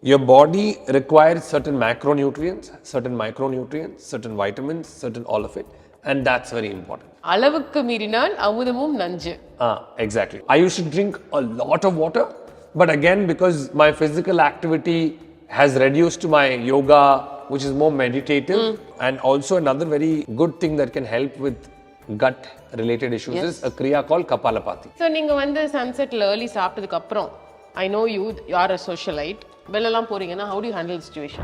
Your body requires certain macronutrients, certain micronutrients, certain vitamins, certain all of it, and that's very important. அளவுக்கு மீறினால் அமுதமும் நஞ்சு. Exactly. I used to drink a lot of water, but again, because my physical activity has reduced to my yoga, which is more meditative, and also another very good thing that can help with gut related issues is a kriya called Kapalbhati. So நீங்க வந்து சன்செட்ல early சாப்பிட்டதுக்கு அப்புறம் I know you are a socialite. வெளியெல்லாம் போறீங்கன்னா how do you handle the situation?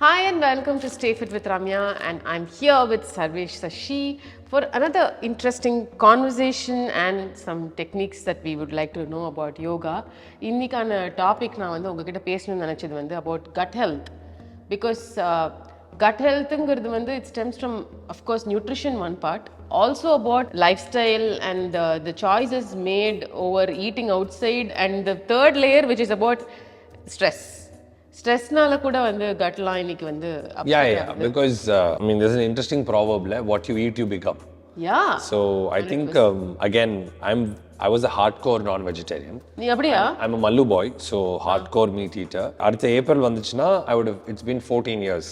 Hi and welcome to Stay Fit with Ramya, and I'm here with Sarvesh Sashi for another interesting conversation and some techniques that we would like to know about yoga. இன்னைக்கான topic நான் வந்து உங்ககிட்ட பேசணும்னு நினைச்சது வந்து about gut health, because gut healthங்கிறது வந்து it stems from of course nutrition one part, also about lifestyle and the choices made over eating outside, and the third layer which is about stressனால கூட வந்து gutலாம் இன்னைக்கு வந்து because there's an interesting proverb, what you eat you become. So I think again I was a hardcore non-vegetarian. நீ அப்படியா? I'm a Mallu boy, so hardcore meat eater. அடுத்த April வந்துச்சுன்னா it's been 14 years.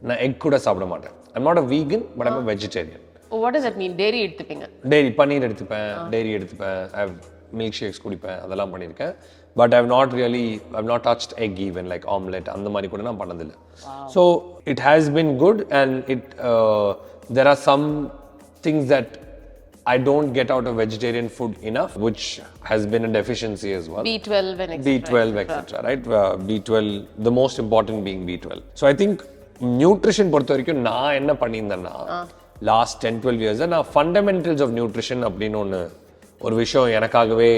நான் egg கூட சாப்பிட மாட்டேன். I'm not a vegan, but I'm a vegetarian. What does that mean? Dairy எடுத்துப்பீங்க? Dairy, பன்னீர் எடுத்துப்பேன், dairy எடுத்துப்பேன், I have milk shakes குடிப்பேன், அதெல்லாம் பண்ணியிருக்கேன். But I've not touched egg even, like omelette, அந்த மாதிரி கூட நான் பண்ணதில்லை. So it has been good, and there are some things that I don't get out of vegetarian food enough, which has been a deficiency as well. B12 and etc. B12, etc. Right? B12, the most important being B12. So I think nutrition பொறுத்த வரைக்கும் நான் என்ன பண்ணியிருந்தேன்னா last 10-12 years நான் fundamentals of nutrition அப்படின்னு ஒரு விஷயம் எனக்காகவே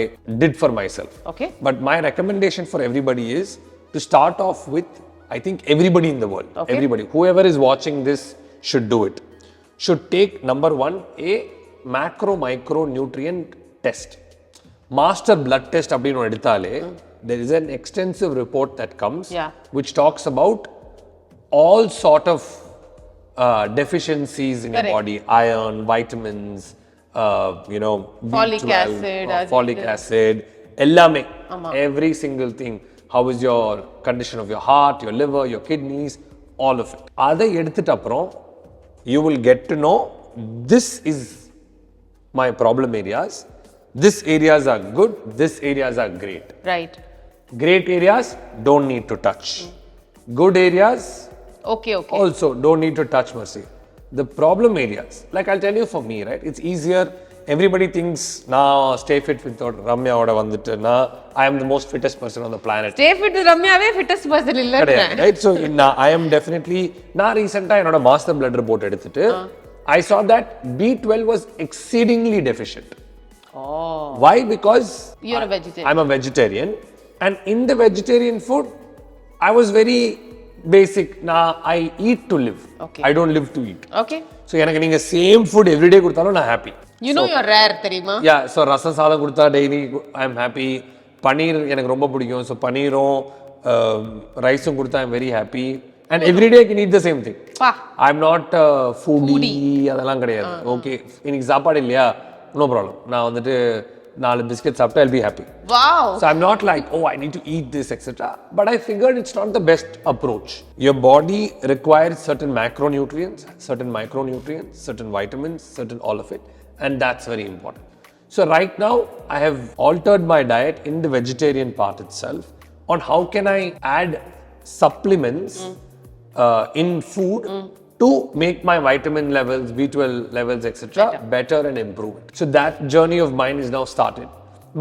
did for myself. Okay. But my recommendation for everybody is to start off with, I think everybody in the world, everybody, whoever is watching this should do it. Should take number one, a macro nutrient test. Master blood test அப்படின்னு எடுத்தாலே there is an extensive report that comes which talks about all sort of deficiencies in your body, iron, vitamins, folic acid, ellame, every single thing. How is your condition of your heart, your liver, your kidneys, all of it. Adha eduthittu appuram you will get to know this is my problem areas, this areas are good, this areas are great. Right. Great areas don't need to touch. Good areas okay also don't need to touch, mercy. The problem areas, like I'll tell you, for me, right, it's easier. Everybody thinks now Stay Fit with Ramya oda vandittu na I am the most fittest person on the planet. Stay Fit with Ramya ave fittest person illa, right? So I am definitely recently enoda master blood report eduthittu I saw that B12 was exceedingly deficient. Why? Because you're a vegetarian. I'm a vegetarian, and in the vegetarian food I was very basic. I eat to live. I don't live to eat. So எனக்கு நீங்க same food every day கொடுத்தாலும் நான் happy. You know you're rare, தெரியுமா? So ரசம் சாதம் கொடுத்தா daily I am happy. பன்னீர் எனக்கு ரொம்ப பிடிக்கும். So பன்னீரும் ரைஸும் கொடுத்தா I am very happy. And every day I can eat the same thing. I'm not foodie. அதெல்லாம் கிடையாது. Okay, இன்னைக்கு சாப்பாடு இல்லையா? No problem. நான் வந்துட்டு 4 biscuits சாப்பிட்டா I'll be happy. Wow. So I'm not like, I need to eat this, etc. But I figured it's not the best approach. Your body requires certain macronutrients, certain micronutrients, certain vitamins, certain all of it. And that's very important. So right now, I have altered my diet in the vegetarian part itself on how can I add supplements in food to make my vitamin levels, B12 levels, etc. better and improve it. So that journey of mine is now started.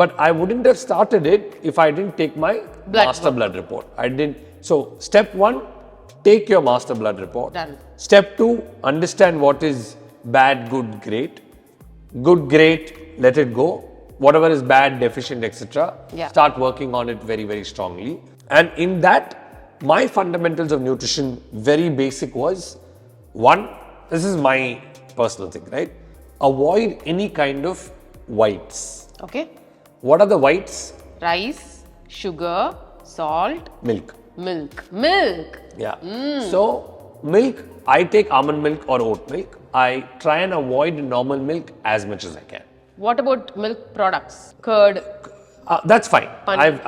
But I wouldn't have started it if I didn't take my master blood report. I didn't. So step 1, take your master blood report. Done. Step 2, understand what is bad, good, great. Good, great, let it go. Whatever is bad, deficient, etc. Start working on it very, very strongly. And in that, my fundamentals of nutrition, very basic, was 1, this is my personal thing, right? Avoid any kind of whites. Okay. What are the whites? Rice, sugar, salt, milk. Yeah. So milk, I take almond milk or oat milk. I try and avoid normal milk as much as I can. What about milk products? Curd. That's fine. Paneer.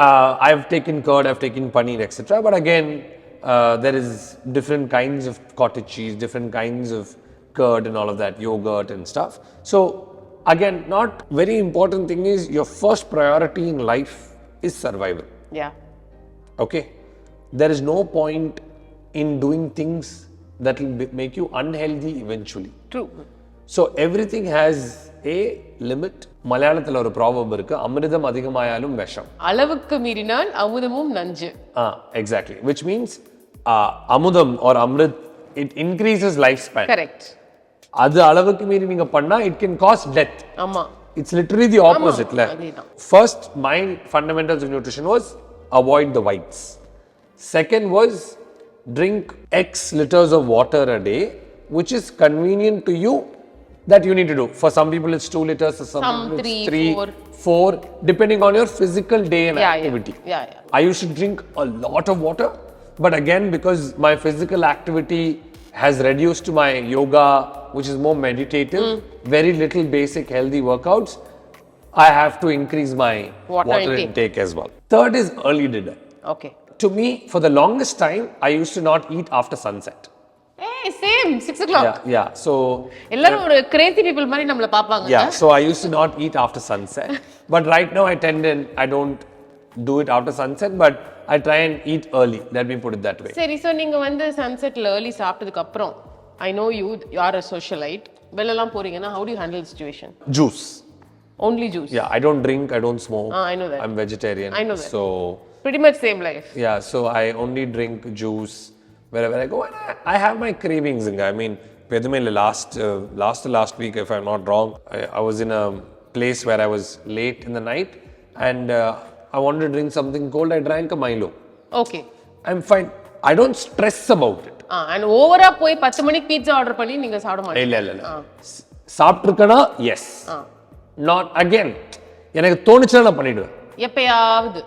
I've taken curd, I've taken paneer, etc. But again, there is different kinds of cottage cheese, different kinds of curd and all of that, yogurt and stuff. So again, not very important thing is your first priority in life is survival. Yeah. Okay? There is no point in doing things that will make you unhealthy eventually. True. So everything has a limit. மலையாளத்தில் ஒரு proverb இருக்கு, அமிர்தம் அதிகமாயாலும் விஷம். அளவுக்கு மீறினால் அமுதமும் நஞ்சு. Exactly. Which means அமுதம் or Amrit, it increases lifespan. Correct. அது அளவுக்கு மீறி நீங்க பண்ணா it can cause death. ஆமா. It's literally the opposite. First, my fundamentals of nutrition was avoid the whites. Second was drink X liters of water a day, which is convenient to you that you need to do. For some people it's 2 liters, for some people it's 3, 4, depending on your physical day and activity. Yeah. I used to drink a lot of water, but again, because my physical activity has reduced to my yoga, which is more meditative, very little basic healthy workouts, I have to increase my water intake as well. Third is early dinner. Okay. To me, for the longest time, I used to not eat after sunset. Hey, same, 6 o'clock. Yeah. So எல்லாரும் ஒரு crazy people மாதிரி நம்மள பாப்பாங்க. Yeah, so I used to not eat after sunset. But right now I don't do it after sunset, but I try and eat early. Let me put it that way. சரி, so நீங்க வந்து sunsetல early சாப்பிட்டதுக்கு அப்புறம், I know you are a socialite. வெளியலாம் போறீங்கன்னா, how do you handle the situation? Juice. Only juice. Yeah, I don't drink, I don't smoke. I know that. I'm vegetarian. I know that. So pretty much same life. Yeah, so I only drink juice wherever I go, and I have my cravings. I mean, last week, if I'm not wrong, I was in a place where I was late in the night, and I wanted to drink something cold. I drank a Milo. Okay. I'm fine. I don't stress about it. And ஓவரா போய் 10 மணிக்கு pizza order பண்ணி நீங்க சாப்பிட மாட்டீங்க. இல்ல. சாப்பிட்டுருக்கனா? Yes. Not again. எனக்கு தோணுச்சுனா நான் பண்ணிடுவேன். எப்பயாவது.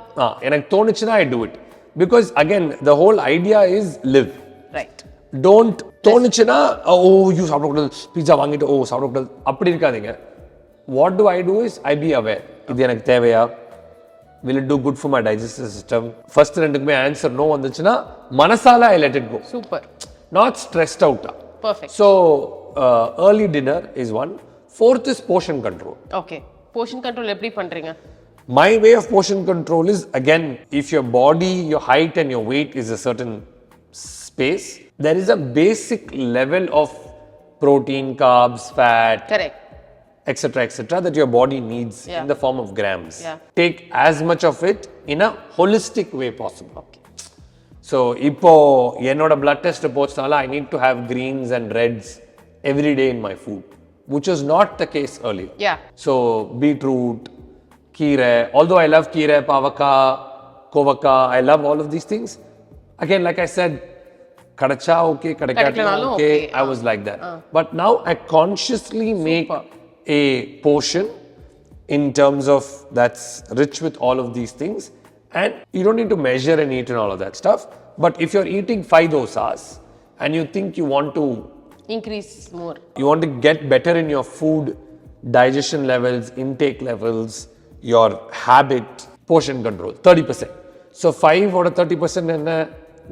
எனக்கு தோணுச்சுனா I do it. Because again, the whole idea is live. Right. Don't தோணுச்சுனா you சாப்பிடக்கூடாது, பீட்சா வாங்கிட்டு சாப்பிடக்கூடாது, அப்படி இருக்காதீங்க. What do? Is I be aware. இது எனக்கு தேவையா? Will it do good for my digestive system? First ரெண்டுக்குமே answer no வந்துச்சுனா மனசால I let it go. Super. Not stressed out. Perfect. So early dinner is one. Fourth is portion control. Okay. Portion control எப்படி பண்றீங்க? My way of portion control is, again, if your body, your height and your weight is a certain space, there is a basic level of protein, carbs, fat, correct, etc., that your body needs in the form of grams. Yeah. Take as much of it in a holistic way possible. Okay. So, இப்போ என்னோட blood test போச்சனால I need to have greens and reds every day in my food, which was not the case earlier. Yeah. So, beetroot, keera, although I love keera, pavaka, kovaka, I love all of these things. Again, like I said, kadacha okay, kadakatla okay, I was like that. But now I consciously make a portion in terms of that's rich with all of these things, and you don't need to measure and eat and all of that stuff. But if you're eating 5 dosas and you think you want to increase more, you want to get better in your food digestion levels, intake levels, your habit, portion control, 30%. So 5 out of 30% and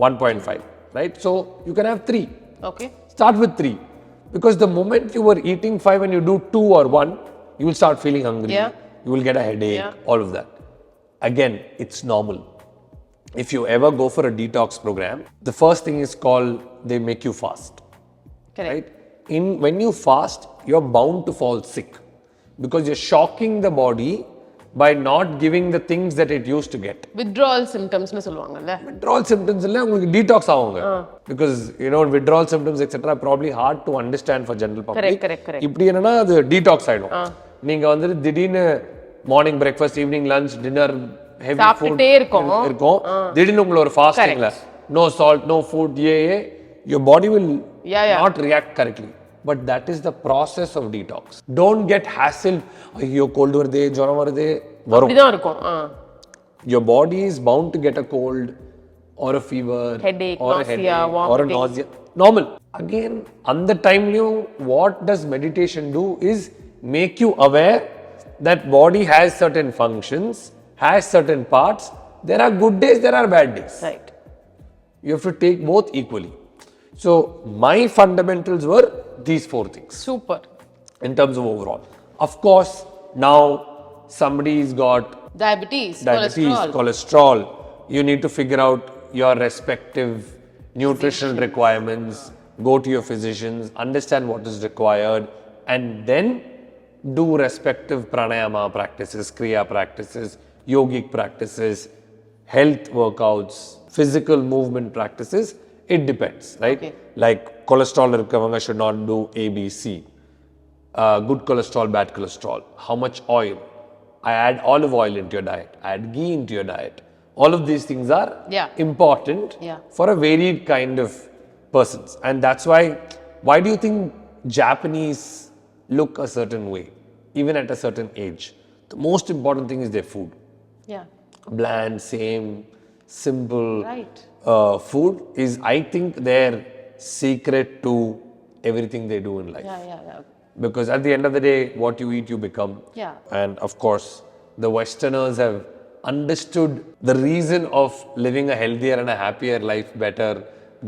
1.5, right? So you can have 3. Okay. Start with 3. Because the moment you were eating 5 and you do 2 or 1, you will start feeling hungry. Yeah. You will get a headache, all of that. Again, it's normal. If you ever go for a detox program, the first thing is called, they make you fast. Correct. Right? When you fast, you're bound to fall sick. Because you're shocking the body by not giving the things that it used to get. Withdrawal symptoms னு சொல்வாங்கல்ல. Withdrawal symptoms இல்ல, உங்களுக்கு detox ஆவாங்க. Because withdrawal symptoms etc probably hard to understand for general public. Correct. இப்படி என்னன்னா அது detox ஆயிடும். நீங்க வந்து திடீர்னு morning breakfast, evening lunch, dinner, heavy food சாப்பிட்டே இருக்கும். திடீர்னு உங்களுக்கு ஒரு ஃபாஸ்டிங்ல no salt, no food, your body will not react correctly. But that is the process of detox. Don't get hassled. ஐயோ cold வருதே, ஜுரம் வருதே, வரும். அப்படிதான் இருக்கும். Your body is bound to get a cold or a fever, headache, or nausea, a headache, vomiting. or a nausea. Normal. Again, on the time what does meditation do is make you aware that body has certain functions, has certain parts. There are good days, there are bad days. Right. You have to take both equally. So my fundamentals were these 4 things Super. in terms of overall. Of course, now somebody's got Diabetes, cholesterol. You need to figure out your respective nutritional requirements, go to your physicians, understand what is required, and then do respective pranayama practices, kriya practices, yogic practices, health workouts, physical movement practices. It depends, right? Okay. Like cholesterol irukavanga should not do A, B, C. Good cholesterol, bad cholesterol. How much oil? I add olive oil into your diet. I add ghee into your diet. All of these things are important for a varied kind of persons. And that's why do you think Japanese look a certain way, even at a certain age? The most important thing is their food. Yeah. Bland, same, simple Right. food is, I think, their secret to everything they do in life. Yeah. Because at the end of the day, what you eat, you become. Yeah. And of course, the Westerners have understood the reason of living a healthier and a happier life better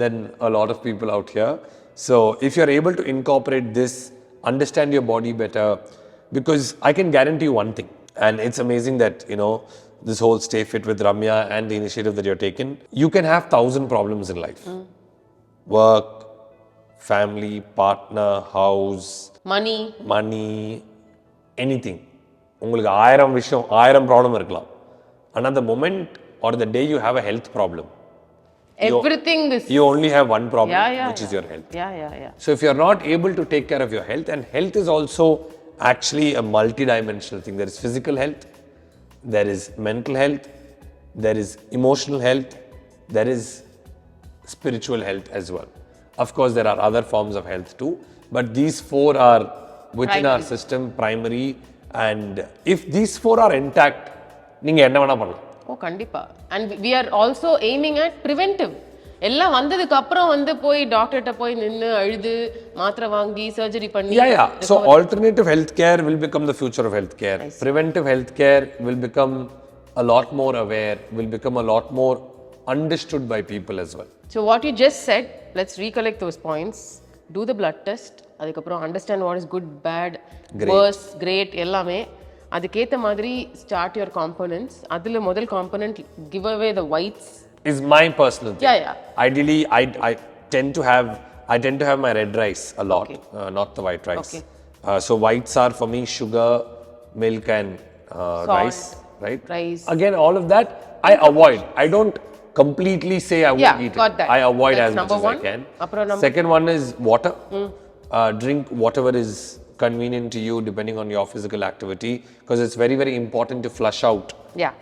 than a lot of people out here. So if you're able to incorporate this, understand your body better, because I can guarantee you one thing, and it's amazing that, this whole Stay Fit with Ramya and the initiative that you're taking, you can have 1,000 problems in life. Work, family, partner, house, money, anything. உங்களுக்கு 1000 problem இருக்கலாம். And the moment or the day you have a health problem, everything you only have one problem, which is your health. Yeah. So if you're not able to take care of your health, and health is also actually a multi-dimensional thing. There is physical health, there is mental health, there is emotional health, there is spiritual health as well. Of course, there are other forms of health too, but these 4 are within our system, primary, and if these 4 are intact, நீங்க என்ன வேணா பண்ணலாம். Oh, கண்டிப்பா. And we are also aiming at preventive. எல்லாம் வந்ததுக்கு அப்புறம் போய் டாக்டர்ட்ட போய் நின்னு அழுது மாத்திரை வாங்கி சர்ஜரி பண்ணி. Yeah. So alternative healthcare will become the future of healthcare. Preventive healthcare will become a lot more aware, will become a lot more understood by people as well. So what you just said, let's recollect those points. Do the blood test. அதுக்கப்புறம் understand what is good, bad, worse, great எல்லாமே. அதுக்கேத்த மாதிரி start your components. அதுல முதல் component, give away the whites. Is my personal thing. Yeah. Ideally, I tend to have my red rice a lot, not the white rice. Okay. So whites are for me sugar, milk, and Salt, rice, right? Rice. Again, all of that I avoid. I don't completely say I won't eat got it. that. I avoid That's as much as I can. Second one is water. Drink whatever is convenient to you depending on your physical activity, because it's very, very important to flush out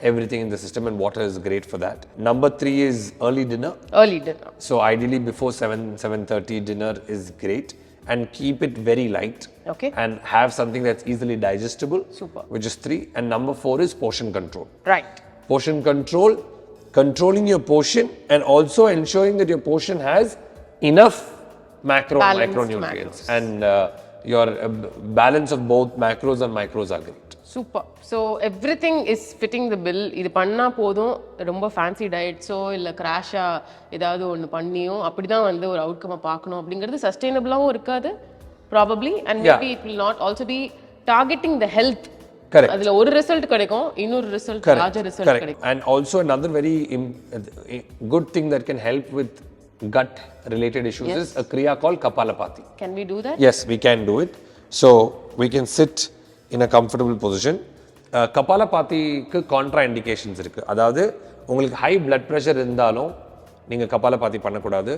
everything in the system, and water is great for that. Number 3 is early dinner. So ideally before 7:30 dinner is great, and keep it very light. Okay. And have something that's easily digestible. Super. Which is 3. And number 4 is portion control. Right. Portion control, controlling your portion and also ensuring that your portion has enough micronutrients. And your balance of both macros and micros are great. Super. So everything is fitting the bill. இது பண்ணா போதும். ரொம்ப fancy டயட்ஸோ இல்ல Crashaw ஏதாவது ஒன்று பண்ணியோ அப்படிதான் ஒரு அவுட்கம் பார்க்கணும் அப்படிங்கிறது சஸ்டைனபிளாகவும் இருக்காது probably. And maybe it will not also be targeting the health. அதுல ஒரு ரிசல்ட் கிடைக்கும், இன்னொரு ரிசல்ட் லார்ஜர் ரிசல்ட் கிடைக்கும். And also another very good thing that can help with gut related issues is a kriya called Kapalbhati. Can we do that? Yes, we can do it. So we can sit in a comfortable position. Kapalbhatiக்கு contra indications இருக்கு. அதாவது உங்களுக்கு high blood pressure இருந்தாலும் நீங்க Kapalbhati பண்ணக்கூடாது.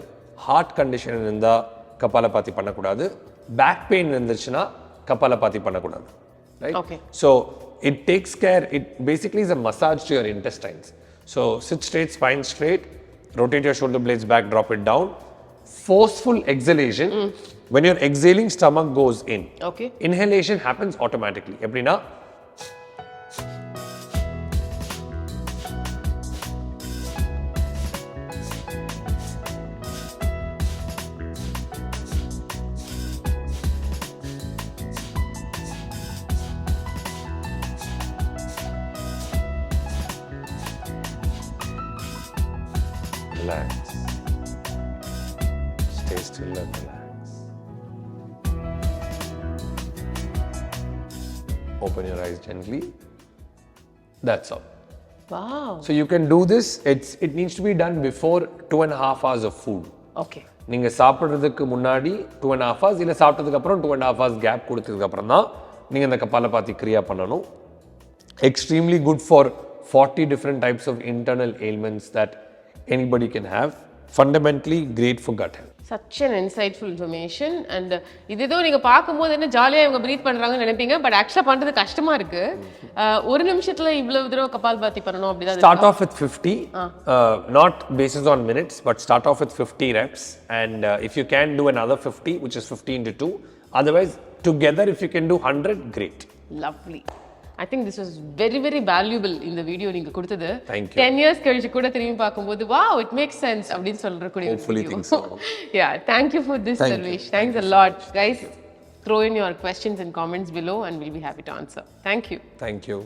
heart condition இருந்தா Kapalbhati பண்ணக்கூடாது. back pain இருந்துச்சுன்னா Kapalbhati பண்ணக்கூடாது. Right? Okay. So it takes care, it basically is a massage to your intestines. So sit straight, spine straight, rotate your shoulder blades back, drop it down. Forceful exhalation. When you're exhaling, stomach goes in. Okay. Inhalation happens automatically. Eprina? Relax. Stay still and relax. Open your eyes gently. That's all. Wow. So you can do this. It needs to be done before 2.5 hours of food. Okay. நீங்க சாப்பிடுறதுக்கு முன்னாடி 2.5 hours இல்ல சாப்பிட்டதுக்கு அப்புறம் 2.5 hours gap கொடுத்ததுக்கு அப்புறம் தான் நீங்க இந்த கபாலபாதி கிரியா பண்ணணும். Extremely good for 40 different types of internal ailments that anybody can have. Fundamentally great for gut health. Such an insightful information. And இது ஏதோ நீங்க பார்க்கும்போது என்ன ஜாலியா இவங்க பிரீத் பண்றாங்கன்னு நினைப்பீங்க, பட் ஆக்சுவலா பண்றது கஷ்டமா இருக்கு. ஒரு நிமிஷத்துல இவ்வளவு தடவை கபால்பாதி பண்ணணும் அப்படிதான். Start off with 50, not basis on minutes, but start off with 50 reps. And if you can do another 50, which is 15 to 2. Otherwise, together if you can do 100, great. Lovely. I think this was very, very valuable in the video நீங்க கொடுத்தது. Thank you. 10 years கழிச்சு கூட திரும்பி பார்க்கும்போது wow, it makes sense அப்படின்னு சொல்றக்கூடிய Hopefully think so. Yeah, thank you for this, Sarvesh. Thanks a lot. Guys, throw in your questions and comments below and we'll be happy to answer. Thank you. Thank you.